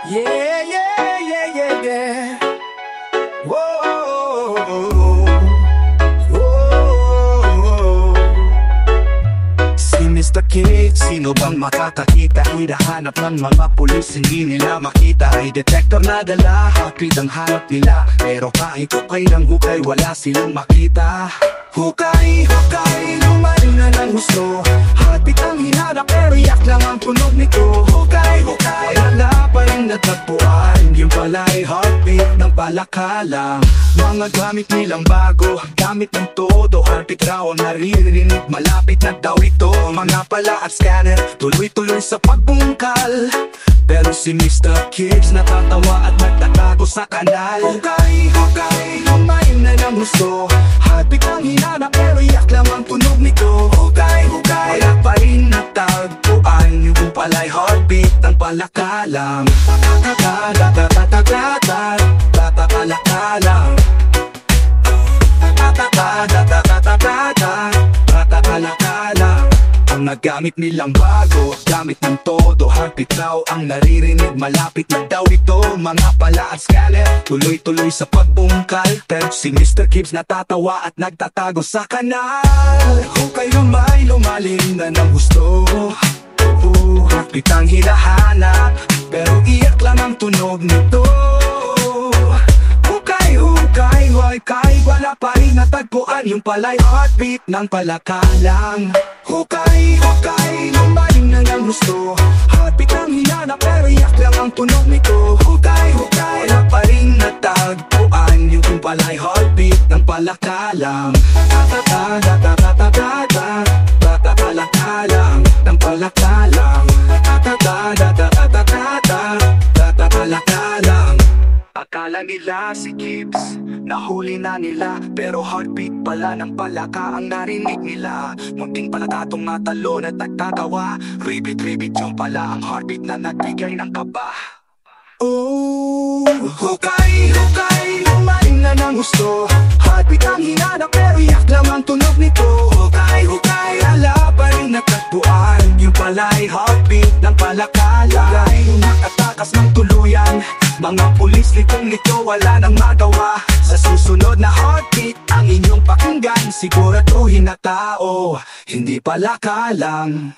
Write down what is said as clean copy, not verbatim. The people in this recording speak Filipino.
Yeah, yeah, yeah, yeah, yeah. Whoa, whoa. Si Mr. Kid, sino bang makakakita? Hinahanap ng mga pulis, hindi nila makita. Ay detector na dala, hapid ang hanap nila. Pero kahit hukay ng hukay, wala silang makita. Hukay, hukay, lumalim na ng gusto. Hapit ang hinanap, pero yak lang ang tunog nito. Hukay, hukay, wala pa rin natagpuan. Yung pala'y heartbeat ng palakalang. Mga gamit nilang bago, gamit ng todo. Heartbeat raw ang naririnig, malapit na daw ito. Mga pala at scanner, tuloy-tuloy sa pagbungkal. Pero si Mr. Kids natatawa at nagtatago sa kanal. Hukay, hukay, lumalim na ng gusto. Heartbeat ang hinanap, pero yak lang ang tunog nito. Hukay, hukay, wala pa rin natagpuan. Yung pala'y heartbeat ng palakalang. Palakalang. Ang nagamit nilang bago, gamit ng todo. Heartbeat raw ang naririnig, malapit na daw ito. Mga pala at scanner, tuloy-tuloy sa pagbungkal. Pero si Mr. Gibbs natatawa at nagtatago sa kanal. Hukay lumay, lumalim na ng gusto. Heartbeat ang hinahanap, pero iyak lang ang tunog nito. Hukay, hukay, hukay, wala pa rin natagpuan. Yung pala'y heartbeat ng palakalang. Hukay, hukay, lumalim na ng gusto. Heartbeat ang hinanap, pero iyak lang ang tunog nito. Hukay, hukay, wala pa rin natagpuan. Yung pala'y heartbeat ng palakalang. Palakalang, ng palakalang. Palakalang. Akala nila si Gibbs, nahuli na nila. Pero heartbeat pala ng palaka ang narinig nila. Munting pala tatong matalon at nagtatawa. Ribit-ribit yung pala ang heartbeat na nagbigay ng kaba. Oh, hukay, hukay, lumalim na ng gusto. Heartbeat ang hinanap, pero yak lang ang tunog nito. Hukay, hukay, wala pa rin natagpuan. Yung pala'y heartbeat ng palakala. Yung nakatakas ng tuluyan. Mga pulis litong-lito, wala nang magawa. Sa susunod na heartbeat ang inyong pakinggan. Siguraduhin na tao, hindi palakalang.